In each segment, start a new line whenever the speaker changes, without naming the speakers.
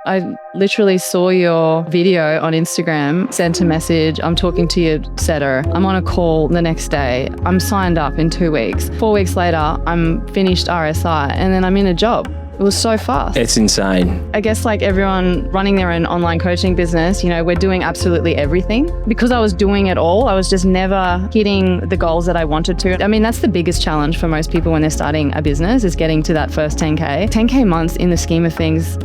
I literally saw your video on Instagram, sent a message, I'm talking to your setter, I'm on a call the next day, I'm signed up in 2 weeks. 4 weeks later, I'm finished RSI and then I'm in a job. It was so fast.
It's insane.
I guess like everyone running their own online coaching business, we're doing absolutely everything. Because I was doing it all, I was just never hitting the goals that I wanted to. I mean, that's the biggest challenge for most people when they're starting a business is getting to that first 10K. 10K months in the scheme of things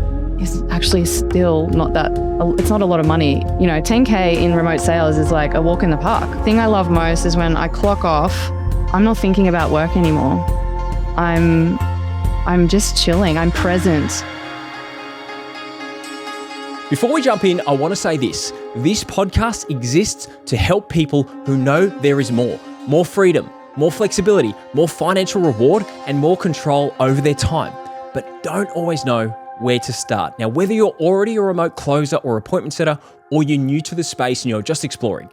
is actually still it's not a lot of money. 10K in remote sales is like a walk in the park. The thing I love most is when I clock off, I'm not thinking about work anymore. I'm just chilling. I'm present.
Before we jump in, I want to say this. This podcast exists to help people who know there is more freedom, more flexibility, more financial reward, and more control over their time, but don't always know where to start. Now, whether you're already a remote closer or appointment setter, or you're new to the space and you're just exploring,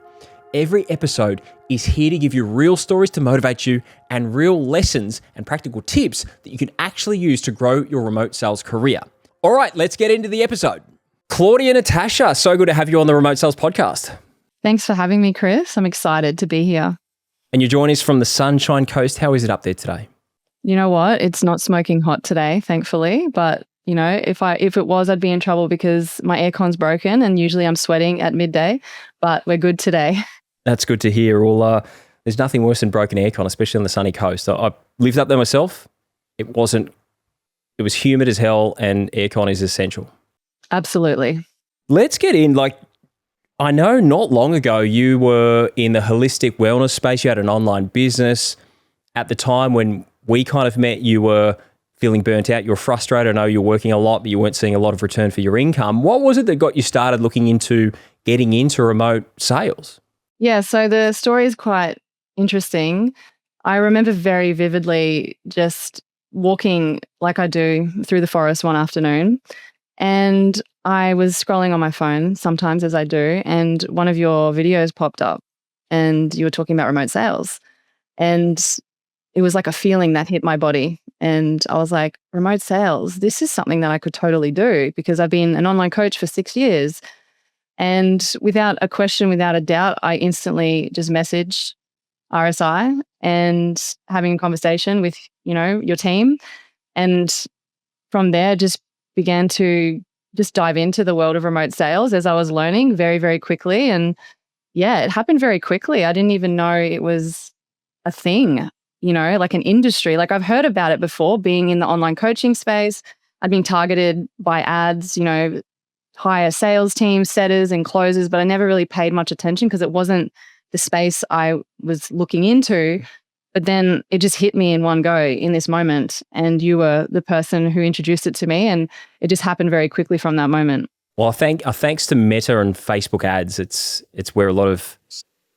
every episode is here to give you real stories to motivate you and real lessons and practical tips that you can actually use to grow your remote sales career. All right, let's get into the episode. Claudia and Natasha, so good to have you on the Remote Sales Podcast.
Thanks for having me, Kris. I'm excited to be here.
And you're joining us from the Sunshine Coast. How is it up there today?
You know what? It's not smoking hot today, thankfully, but if it was, I'd be in trouble because my aircon's broken and usually I'm sweating at midday, but we're good today.
That's good to hear. Well, there's nothing worse than broken aircon, especially on the sunny coast. I lived up there myself. It was humid as hell and aircon is essential.
Absolutely.
Let's get in. I know not long ago you were in the holistic wellness space. You had an online business. At the time when we kind of met, you were feeling burnt out, you were frustrated. I know you're working a lot, but you weren't seeing a lot of return for your income. What was it that got you started looking into getting into remote sales?
Yeah, so the story is quite interesting. I remember very vividly just walking like I do through the forest one afternoon, and I was scrolling on my phone sometimes as I do, and one of your videos popped up and you were talking about remote sales. And it was like a feeling that hit my body. And I was like, remote sales, this is something that I could totally do because I've been an online coach for 6 years. And without a question, without a doubt, I instantly just messaged RSI and having a conversation with, your team. And from there, just began to just dive into the world of remote sales as I was learning very, very quickly. And yeah, it happened very quickly. I didn't even know it was a thing, like an industry. Like I've heard about it before, being in the online coaching space. I've been targeted by ads, hire sales teams, setters and closers, but I never really paid much attention because it wasn't the space I was looking into. But then it just hit me in one go in this moment. And you were the person who introduced it to me. And it just happened very quickly from that moment.
Well, thanks to Meta and Facebook ads, it's where a lot of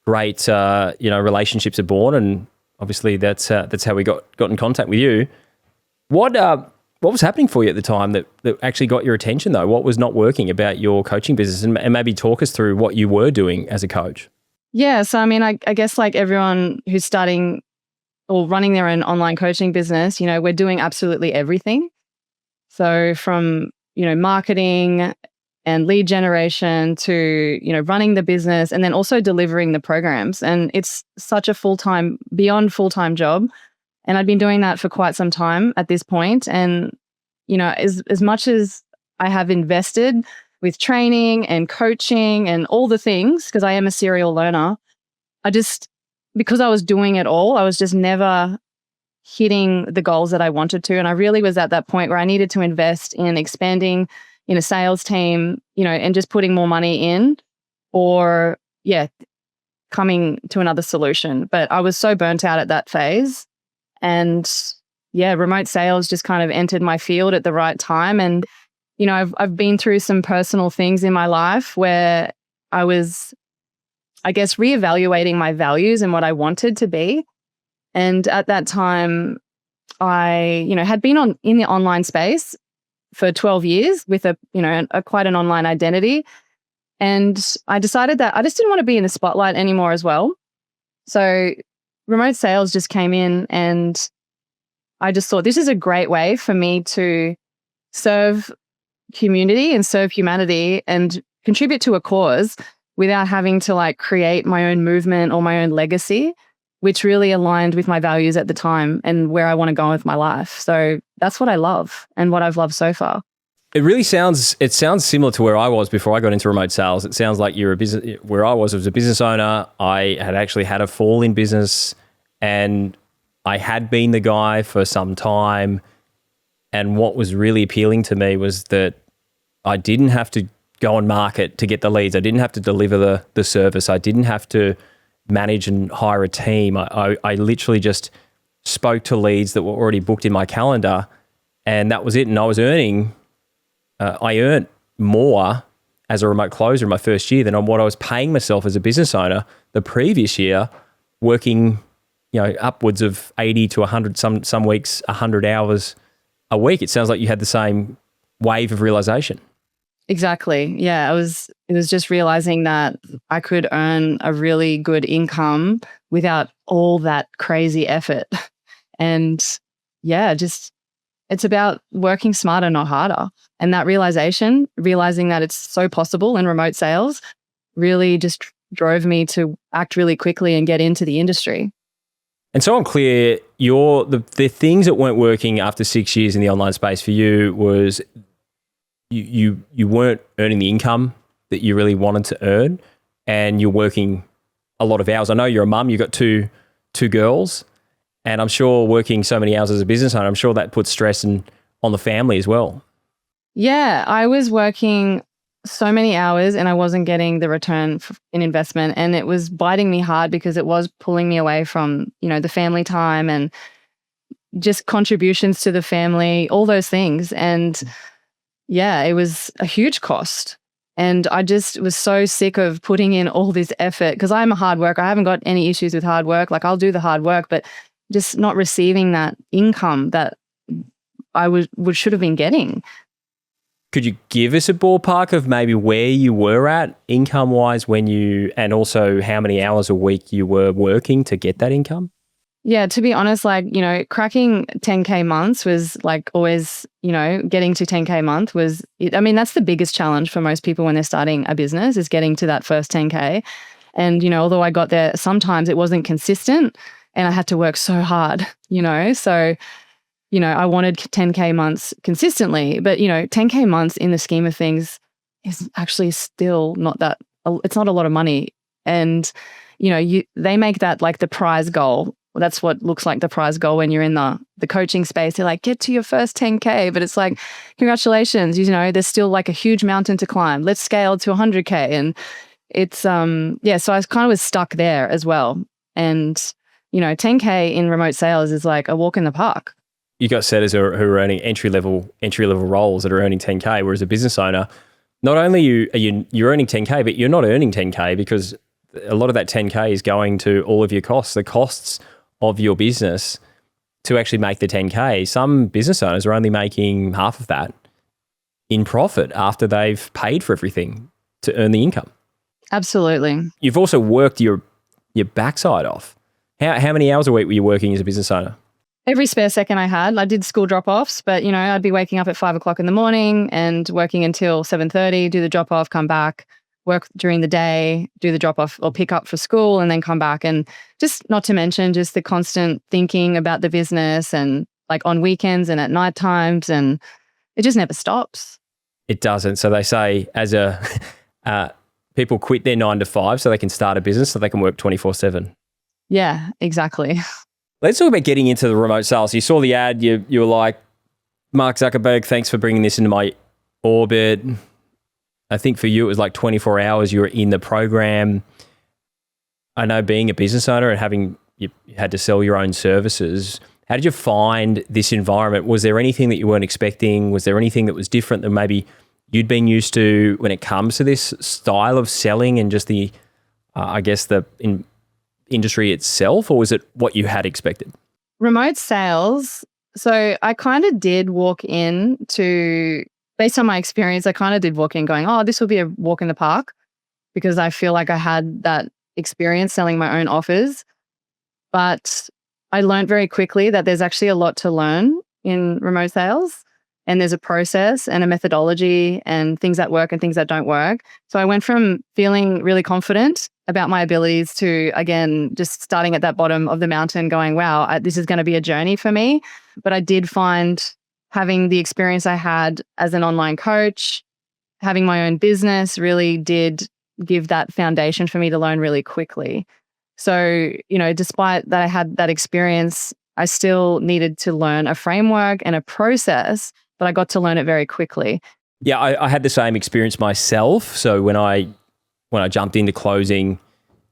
great relationships are born. And obviously that's how we got in contact with you. What was happening for you at the time that actually got your attention though? What was not working about your coaching business? And maybe talk us through what you were doing as a coach.
Yeah. So, I mean, I guess like everyone who's starting or running their own online coaching business, we're doing absolutely everything. So from, marketing and lead generation to, running the business and then also delivering the programs. And it's such a beyond full-time job. And I'd been doing that for quite some time at this point. And, as much as I have invested with training and coaching and all the things, because I am a serial learner, because I was doing it all, I was just never hitting the goals that I wanted to. And I really was at that point where I needed to invest in expanding in a sales team, and just putting more money in or, coming to another solution. But I was so burnt out at that phase. And remote sales just kind of entered my field at the right time. And, I've been through some personal things in my life where I was, I guess, reevaluating my values and what I wanted to be. And at that time, I, had been in the online space for 12 years with a quite an online identity. And I decided that I just didn't want to be in the spotlight anymore as well. So remote sales just came in and I just thought this is a great way for me to serve community and serve humanity and contribute to a cause without having to like create my own movement or my own legacy, which really aligned with my values at the time and where I want to go with my life. So that's what I love and what I've loved so far.
It sounds similar to where I was before I got into remote sales. It sounds like you're a business, where I was a business owner. I had actually had a fall in business and I had been the guy for some time. And what was really appealing to me was that I didn't have to go and market to get the leads. I didn't have to deliver the service. I didn't have to manage and hire a team. I literally just spoke to leads that were already booked in my calendar, and that was it. And I was I earned more as a remote closer in my first year than on what I was paying myself as a business owner the previous year, working, upwards of 80 to 100, some weeks, 100 hours a week. It sounds like you had the same wave of realization.
Exactly. Yeah. It was just realizing that I could earn a really good income without all that crazy effort. And yeah, it's about working smarter, not harder. And that realizing that it's so possible in remote sales really just drove me to act really quickly and get into the industry.
And so I'm clear, the things that weren't working after 6 years in the online space for you was you weren't earning the income that you really wanted to earn, and you're working a lot of hours. I know you're a mum, you've got two girls, and I'm sure working so many hours as a business owner, I'm sure that puts stress on the family as well.
Yeah, I was working so many hours and I wasn't getting the return in investment, and it was biting me hard because it was pulling me away from, the family time and just contributions to the family, all those things. And yeah, it was a huge cost. And I just was so sick of putting in all this effort because I'm a hard worker. I haven't got any issues with hard work. Like, I'll do the hard work, but just not receiving that income that I should have been getting.
Could you give us a ballpark of maybe where you were at income-wise and also how many hours a week you were working to get that income?
Yeah, to be honest, cracking 10K months was always, getting to 10K a month that's the biggest challenge for most people when they're starting a business, is getting to that first 10K. And, although I got there, sometimes it wasn't consistent and I had to work so hard, so, I wanted 10K months consistently, but, 10K months in the scheme of things is actually still it's not a lot of money. And, they make that like the prize goal. That's what looks like the prize goal when you're in the coaching space. They're like, get to your first 10K, but it's like, congratulations, there's still like a huge mountain to climb. Let's scale to 100K. And it's, so I kind of was stuck there as well. And, 10K in remote sales is like a walk in the park.
You got setters who are earning entry level roles that are earning 10K, whereas a business owner, not only you're earning 10K, but you're not earning 10K because a lot of that 10K is going to all of your costs, the costs of your business to actually make the 10K. Some business owners are only making half of that in profit after they've paid for everything to earn the income.
Absolutely.
You've also worked your backside off. How many hours a week were you working as a business owner?
Every spare second I had. I did school drop-offs, but, I'd be waking up at 5 o'clock in the morning and working until 7:30, do the drop-off, come back, work during the day, do the drop-off or pick up for school, and then come back. And just not to mention just the constant thinking about the business and like on weekends and at night times, and it just never stops.
It doesn't. So they say people quit their 9 to 5 so they can start a business so they can work 24/7.
Yeah, exactly.
Let's talk about getting into the remote sales. You saw the ad, you were like, Mark Zuckerberg, thanks for bringing this into my orbit. I think for you, it was like 24 hours you were in the program. I know being a business owner and you had to sell your own services. How did you find this environment? Was there anything that you weren't expecting? Was there anything that was different than maybe you'd been used to when it comes to this style of selling and just the industry itself, or was it what you had expected?
Remote sales. So I kind of did walk in based on my experience, I kind of did walk in going, oh, this will be a walk in the park, because I feel like I had that experience selling my own offers. But I learned very quickly that there's actually a lot to learn in remote sales. and there's a process and a methodology and things that work and things that don't work. So I went from feeling really confident about my abilities to, again, just starting at that bottom of the mountain going, wow, this is going to be a journey for me. But I did find having the experience I had as an online coach, having my own business really did give that foundation for me to learn really quickly. So, despite that I had that experience, I still needed to learn a framework and a process, but I got to learn it very quickly.
Yeah, I had the same experience myself. So when I jumped into closing,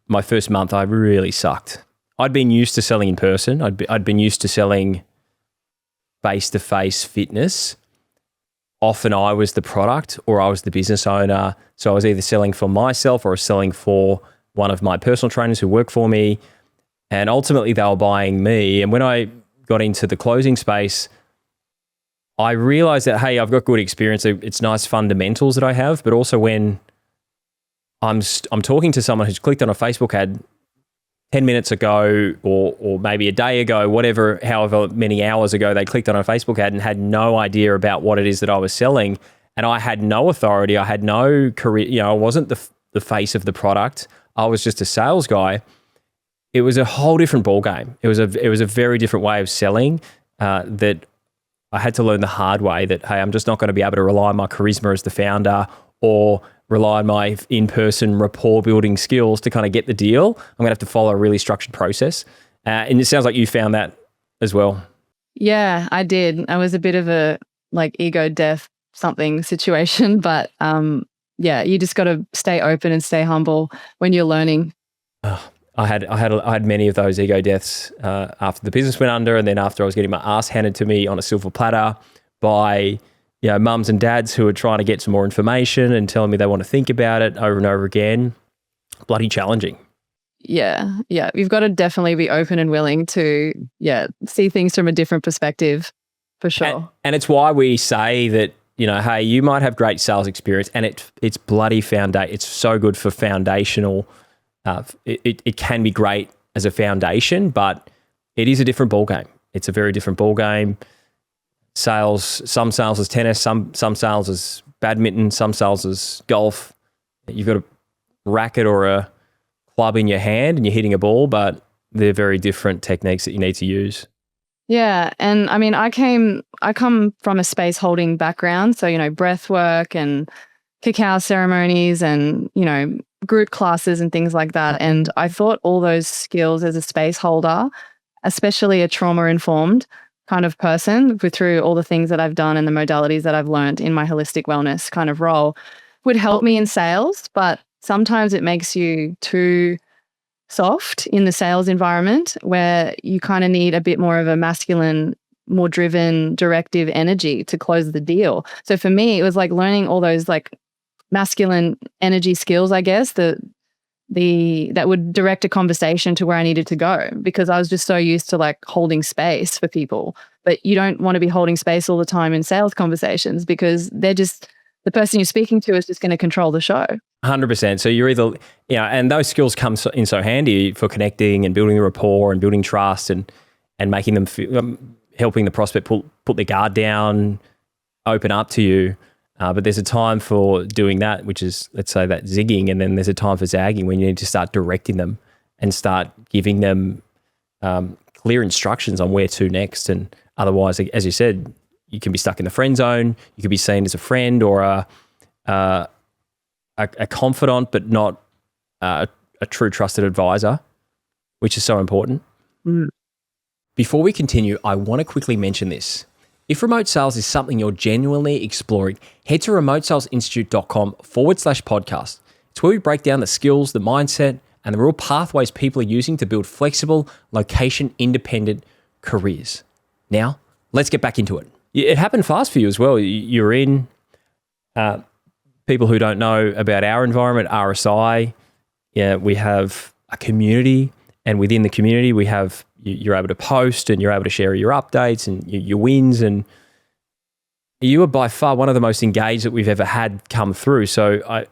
my first month, I really sucked. I'd been used to selling in person. I'd been used to selling face-to-face fitness. Often I was the product or I was the business owner. So I was either selling for myself or selling for one of my personal trainers who work for me. And ultimately they were buying me. And when I got into the closing space, I realized that, hey, I've got good experience. It's nice fundamentals that I have, but also when I'm talking to someone who's clicked on a Facebook ad 10 minutes ago or maybe a day ago, however many hours ago, they clicked on a Facebook ad and had no idea about what it is that I was selling. And I had no authority. I had no career. I wasn't the face of the product. I was just a sales guy. It was a whole different ballgame. It was a very different way of selling that I had to learn the hard way that, hey, I'm just not going to be able to rely on my charisma as the founder or rely on my in-person rapport building skills to kind of get the deal. I'm going to have to follow a really structured process. And it sounds like you found that as well.
Yeah, I did. I was a bit of a ego death something situation, but you just got to stay open and stay humble when you're learning.
I had many of those ego deaths after the business went under, and then after I was getting my ass handed to me on a silver platter by mums and dads who are trying to get some more information and telling me they want to think about it over and over again. Bloody challenging.
Yeah. You've got to definitely be open and willing to see things from a different perspective, for sure.
And it's why we say that, hey, you might have great sales experience, and it's bloody it's so good for foundational. It can be great as a foundation, but it is a different ballgame. It's a very different ballgame. Sales, some sales is tennis, some sales is badminton, some sales is golf. You've got a racket or a club in your hand and you're hitting a ball, but they're very different techniques that you need to use.
Yeah, and I mean, I come from a space holding background, so breath work and cacao ceremonies and group classes and things like that. And I thought all those skills as a space holder, especially a trauma-informed kind of person, through all the things that I've done and the modalities that I've learned in my holistic wellness kind of role, would help me in sales. But sometimes it makes you too soft in the sales environment where you kind of need a bit more of a masculine, more driven, directive energy to close the deal. So for me, it was like learning all those masculine energy skills, I guess, that would direct a conversation to where I needed to go, because I was just so used to holding space for people. But you don't want to be holding space all the time in sales conversations, because they're just, the person you're speaking to is just going to control the show.
100%. So you're either, and those skills come in so handy for connecting and building the rapport and building trust and making them feel, helping the prospect put their guard down, open up to you. But there's a time for doing that, which is, let's say, that zigging, and then there's a time for zagging when you need to start directing them and start giving them clear instructions on where to next. And otherwise, as you said, you can be stuck in the friend zone. You could be seen as a friend or a confidant, but not a true trusted advisor, which is so important.
Mm.
Before we continue, I want to quickly mention this. If remote sales is something you're genuinely exploring, head to remotesalesinstitute.com/podcast. It's where we break down the skills, the mindset, and the real pathways people are using to build flexible, location-independent careers. Now, let's get back into it. It happened fast for you as well. You're in, people who don't know about our environment, RSI, we have a community, and within the community, you're able to post and you're able to share your updates and your wins, and you are by far one of the most engaged that we've ever had come through. So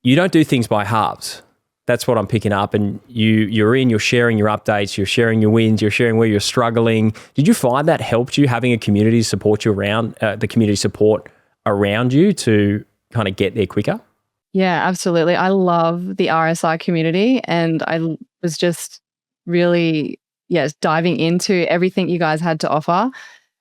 you don't do things by halves. That's what I'm picking up. And you're sharing your updates, you're sharing your wins, you're sharing where you're struggling. Did you find that helped you, having a community to support you around, the community support around you to kind of get there quicker?
Yeah, absolutely. I love the RSI community, and I was just really, diving into everything you guys had to offer.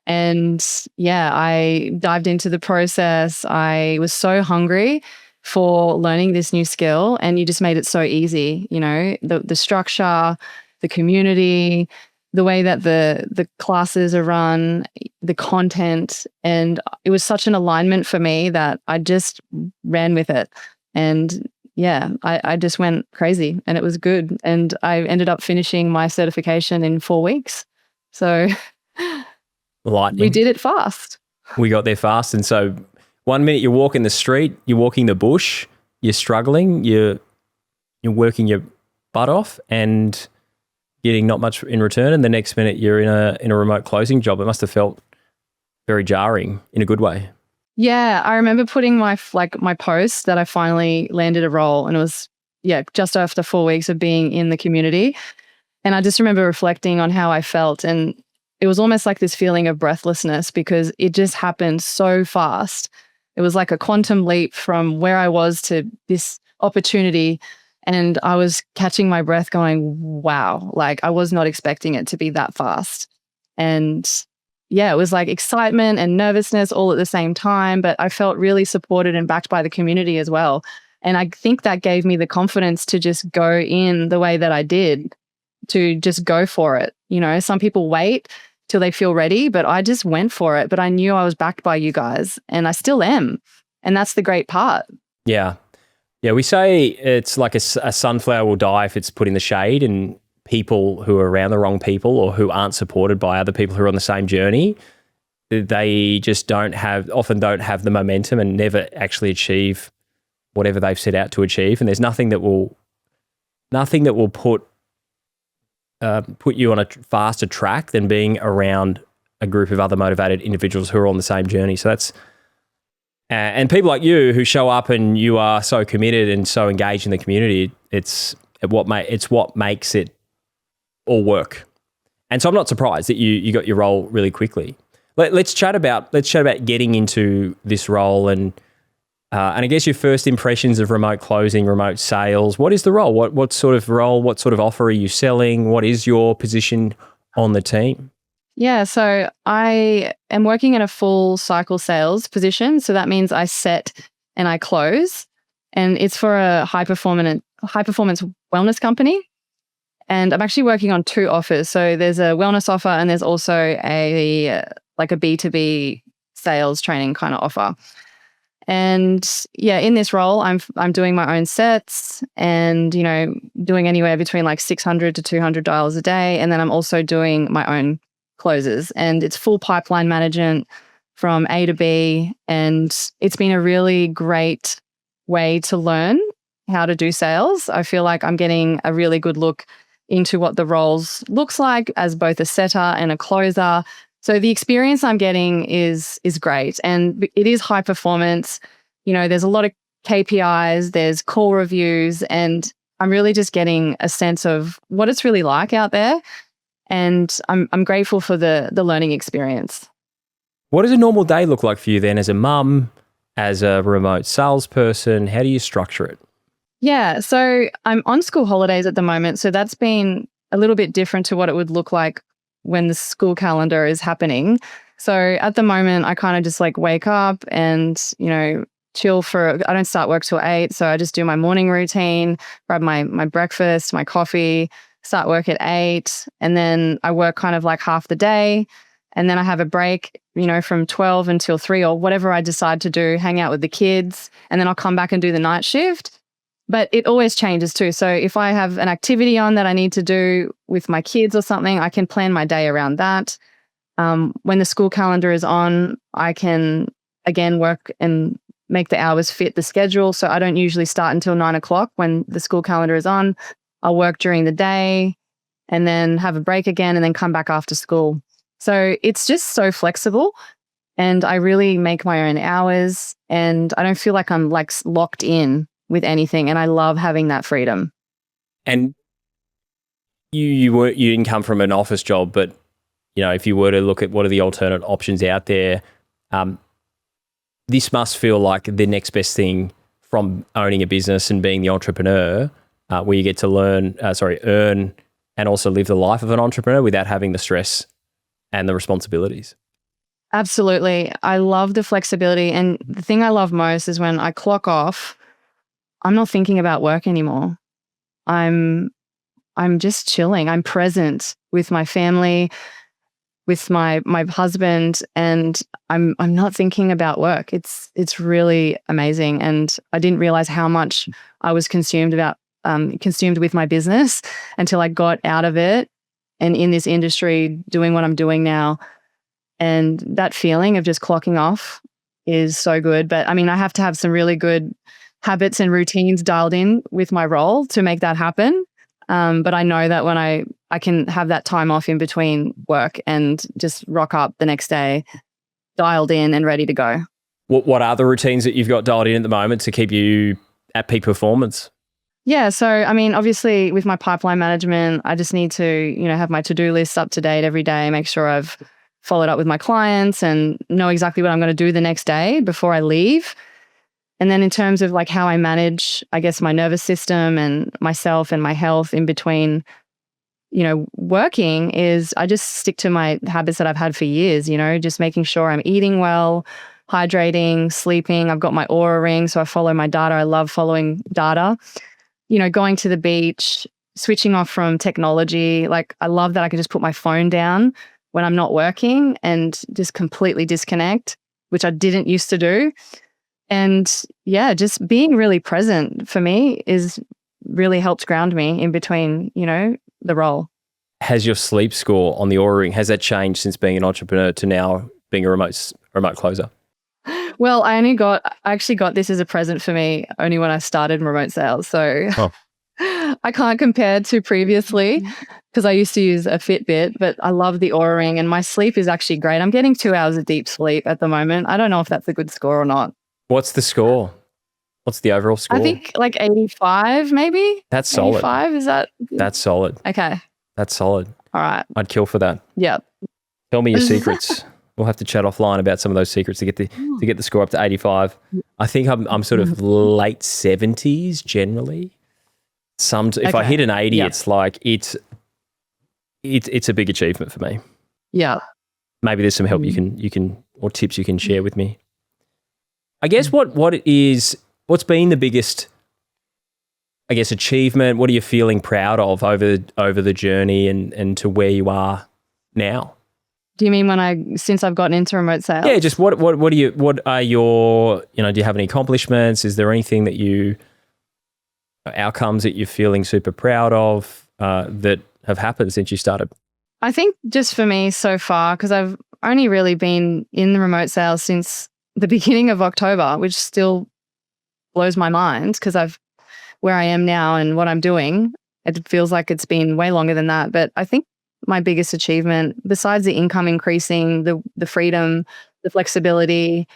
And I dived into the process. I was so hungry for learning this new skill, and you just made it so easy. The structure, the community, the way that the classes are run, the content, and it was such an alignment for me that I just ran with it. And I just went crazy, and it was good. And I ended up finishing my certification in 4 weeks. So
Lightning.
we did it fast.
We got there fast. And so 1 minute you're walking the street, you're walking the bush, you're struggling, you're working your butt off and getting not much in return. And the next minute you're in a remote closing job. It must have felt very jarring in a good way.
Yeah, I remember putting my post that I finally landed a role, and it was just after 4 weeks of being in the community. And I just remember reflecting on how I felt, and it was almost like this feeling of breathlessness because it just happened so fast. It was like a quantum leap from where I was to this opportunity, and I was catching my breath going, wow, like I was not expecting it to be that fast. And it was like excitement and nervousness all at the same time, but I felt really supported and backed by the community as well. And I think that gave me the confidence to just go in the way that I did, to just go for it. Some people wait till they feel ready, but I just went for it. But I knew I was backed by you guys, and I still am. And that's the great part.
Yeah. Yeah, we say it's like a sunflower will die if it's put in the shade, and people who are around the wrong people or who aren't supported by other people who are on the same journey, they just often don't have the momentum and never actually achieve whatever they've set out to achieve. And there's nothing that will put you on a faster track than being around a group of other motivated individuals who are on the same journey. So that's and people like you who show up and you are so committed and so engaged in the community. It's what makes it all work. And so I'm not surprised that you got your role really quickly. Let's chat about getting into this role and I guess your first impressions of remote closing, remote sales. What is the role? What sort of role? What sort of offer are you selling? What is your position on the team?
Yeah, so I am working in a full cycle sales position. So that means I set and I close, and it's for a high performance wellness company. And I'm actually working on 2 offers. So there's a wellness offer, and there's also a B2B sales training kind of offer. And in this role, I'm doing my own sets and, doing anywhere between like $600 to $200 a day. And then I'm also doing my own closes, and it's full pipeline management from A to B. And it's been a really great way to learn how to do sales. I feel like I'm getting a really good look into what the roles looks like as both a setter and a closer. So the experience I'm getting is great, and it is high performance. There's a lot of KPIs, there's call reviews, and I'm really just getting a sense of what it's really like out there. And I'm grateful for the learning experience.
What does a normal day look like for you then as a mum, as a remote salesperson? How do you structure it?
Yeah, so I'm on school holidays at the moment. So that's been a little bit different to what it would look like when the school calendar is happening. So at the moment, I kind of just like wake up and, chill I don't start work till 8. So I just do my morning routine, grab my breakfast, my coffee, start work at 8. And then I work kind of like half the day. And then I have a break, from 12 until 3 or whatever I decide to do, hang out with the kids. And then I'll come back and do the night shift. But it always changes too. So if I have an activity on that I need to do with my kids or something, I can plan my day around that. When the school calendar is on, I can, again, work and make the hours fit the schedule. So I don't usually start until 9 o'clock when the school calendar is on. I'll work during the day and then have a break again and then come back after school. So it's just so flexible, and I really make my own hours, and I don't feel like I'm like locked in with anything. And I love having that freedom.
And you didn't come from an office job, but if you were to look at what are the alternate options out there, this must feel like the next best thing from owning a business and being the entrepreneur, where you get to earn, and also live the life of an entrepreneur without having the stress and the responsibilities.
Absolutely. I love the flexibility. And the thing I love most is when I clock off, I'm not thinking about work anymore. I'm just chilling. I'm present with my family, with my husband, and I'm not thinking about work. It's really amazing. And I didn't realize how much I was consumed with my business until I got out of it and in this industry doing what I'm doing now. And that feeling of just clocking off is so good. But I mean, I have to have some really good habits and routines dialed in with my role to make that happen. But I know that when I can have that time off in between work and just rock up the next day, dialed in and ready to go.
What are the routines that you've got dialed in at the moment to keep you at peak performance?
Yeah. So, I mean, obviously with my pipeline management, I just need to, have my to-do lists up to date every day, make sure I've followed up with my clients and know exactly what I'm going to do the next day before I leave. And then in terms of like how I manage, I guess, my nervous system and myself and my health in between, working is I just stick to my habits that I've had for years, just making sure I'm eating well, hydrating, sleeping. I've got my Aura ring, so I follow my data. I love following data. Going to the beach, switching off from technology. Like I love that I can just put my phone down when I'm not working and just completely disconnect, which I didn't used to do. And yeah, just being really present for me is really helped ground me in between, the role.
Has your sleep score on the Aura ring, has that changed since being an entrepreneur to now being a remote closer?
Well, I actually got this as a present for me only when I started remote sales. So I can't compare to previously because I used to use a Fitbit, but I love the Aura ring and my sleep is actually great. I'm getting 2 hours of deep sleep at the moment. I don't know if that's a good score or not.
What's the score? What's the overall score?
I think like 85 maybe.
That's solid.
85, is that?
That's solid.
Okay.
That's solid.
All right.
I'd kill for that.
Yeah.
Tell me your secrets. We'll have to chat offline about some of those secrets to get the score up to 85. I think I'm sort of late 70s generally. If I hit an 80, it's like it's a big achievement for me.
Yeah.
Maybe there's some help you can or tips you can share with me. I guess what's been the biggest, I guess, achievement? What are you feeling proud of over the journey and to where you are now?
Do you mean since I've gotten into remote sales?
Yeah, just what are your, do you have any accomplishments? Is there anything that outcomes that you're feeling super proud of that have happened since you started?
I think just for me so far, because I've only really been in the remote sales since the beginning of October, which still blows my mind because where I am now and what I'm doing, it feels like it's been way longer than that. But I think my biggest achievement, besides the income increasing, the freedom, the flexibility,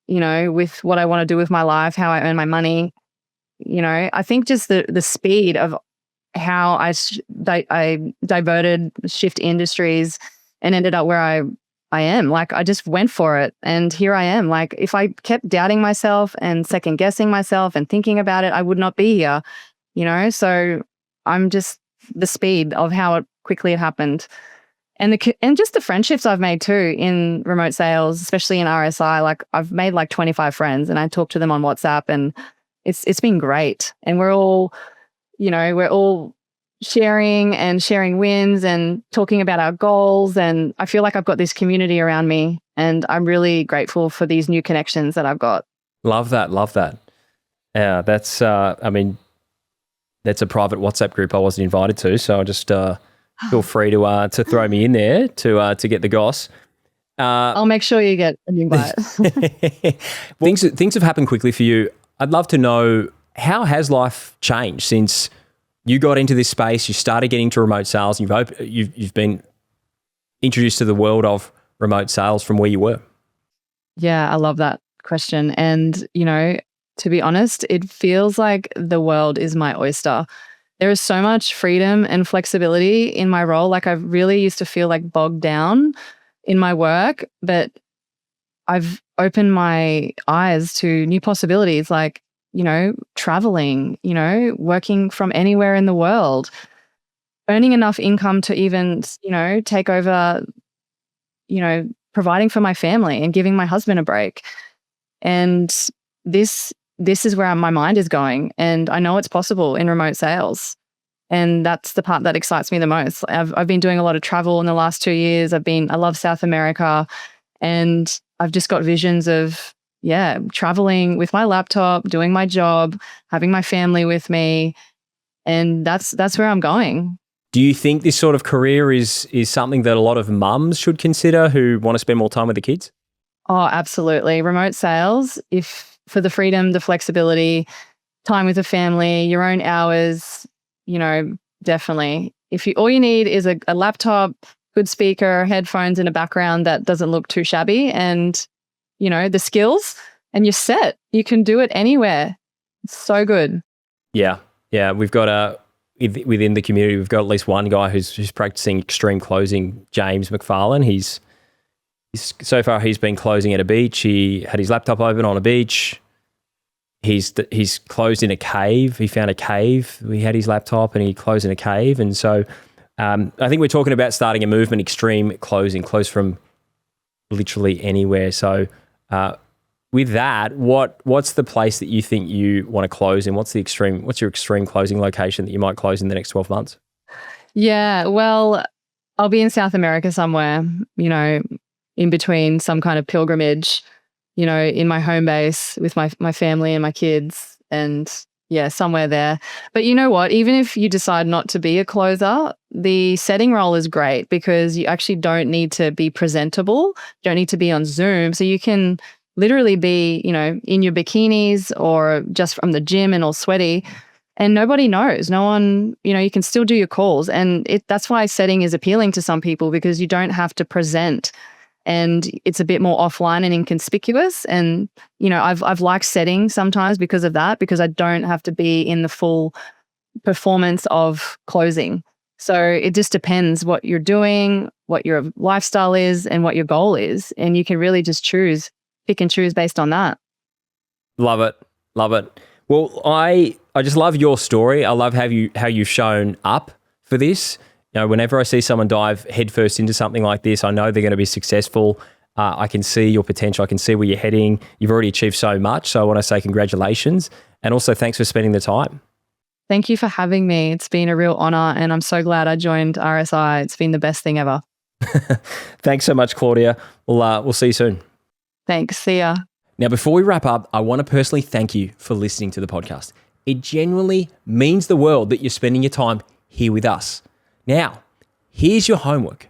with what I want to do with my life, how I earn my money, I think just the speed of how I diverted, shift industries and ended up where I am. Like I just went for it and here I am. Like if I kept doubting myself and second guessing myself and thinking about it, I would not be here, So I'm just the speed of how quickly it happened. And just the friendships I've made too in remote sales, especially in RSI, like I've made like 25 friends and I talk to them on WhatsApp and it's been great. And we're all sharing wins and talking about our goals. And I feel like I've got this community around me and I'm really grateful for these new connections that I've got.
Love that. Yeah, that's, that's a private WhatsApp group I wasn't invited to. So I just feel free to throw me in there to get the goss.
I'll make sure you get an invite.
Things have happened quickly for you. I'd love to know, how has life changed since you got into this space, you started getting to remote sales, and you've been introduced to the world of remote sales from where you were?
Yeah, I love that question. And, to be honest, it feels like the world is my oyster. there is so much freedom and flexibility in my role. Like I really used to feel like bogged down in my work, but I've opened my eyes to new possibilities, like, traveling, working from anywhere in the world, earning enough income to even, take over, providing for my family and giving my husband a break. And this is where my mind is going. And I know it's possible in remote sales. And that's the part that excites me the most. I've been doing a lot of travel in the last 2 years. I love South America, and I've just got visions of, traveling with my laptop, doing my job, having my family with me. And that's where I'm going.
Do you think this sort of career is something that a lot of mums should consider who want to spend more time with the kids?
Oh, absolutely. Remote sales, if for the freedom, the flexibility, time with the family, your own hours, definitely. All you need is a laptop, good speaker, headphones in a background that doesn't look too shabby, and, the skills, and you're set. You can do it anywhere. It's so good.
Yeah. We've got within the community, we've got at least one guy who's practicing extreme closing, James McFarlane. He's so far he's been closing at a beach. He had his laptop open on a beach. He's closed in a cave. He found a cave. He had his laptop and he closed in a cave. And so I think we're talking about starting a movement, extreme closing, close from literally anywhere. So with that, what's the place that you think you want to close in? What's your extreme closing location that you might close in the next 12 months?
Yeah, well, I'll be in South America somewhere, in between some kind of pilgrimage, in my home base with my family and my kids, and somewhere there. But you know what? Even if you decide not to be a closer, the setting role is great because you actually don't need to be presentable, don't need to be on Zoom. So you can literally be, in your bikinis or just from the gym and all sweaty, and nobody knows. No one, you can still do your calls. And that's why setting is appealing to some people, because you don't have to present. And it's a bit more offline and inconspicuous. And, I've liked setting sometimes because of that, because I don't have to be in the full performance of closing. So it just depends what you're doing, what your lifestyle is, and what your goal is. And you can really just pick and choose based on that.
Love it. Well, I just love your story. I love how you've shown up for this. Whenever I see someone dive headfirst into something like this, I know they're going to be successful. I can see your potential. I can see where you're heading. You've already achieved so much. So I want to say congratulations. And also thanks for spending the time.
Thank you for having me. It's been a real honor, and I'm so glad I joined RSI. It's been the best thing ever.
Thanks so much, Claudia. We'll see you soon.
Thanks. See ya.
Now, before we wrap up, I want to personally thank you for listening to the podcast. It genuinely means the world that you're spending your time here with us. Now, here's your homework.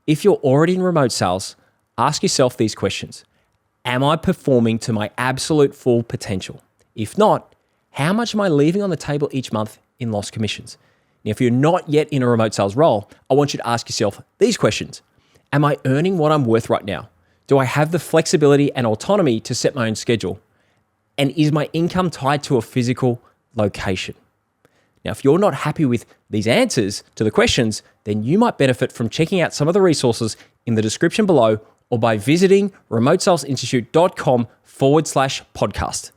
If you're already in remote sales, ask yourself these questions. Am I performing to my absolute full potential? If not, how much am I leaving on the table each month in lost commissions? Now, if you're not yet in a remote sales role, I want you to ask yourself these questions. Am I earning what I'm worth right now? Do I have the flexibility and autonomy to set my own schedule? And is my income tied to a physical location? Now, if you're not happy with these answers to the questions, then you might benefit from checking out some of the resources in the description below or by visiting remotesalesinstitute.com/podcast.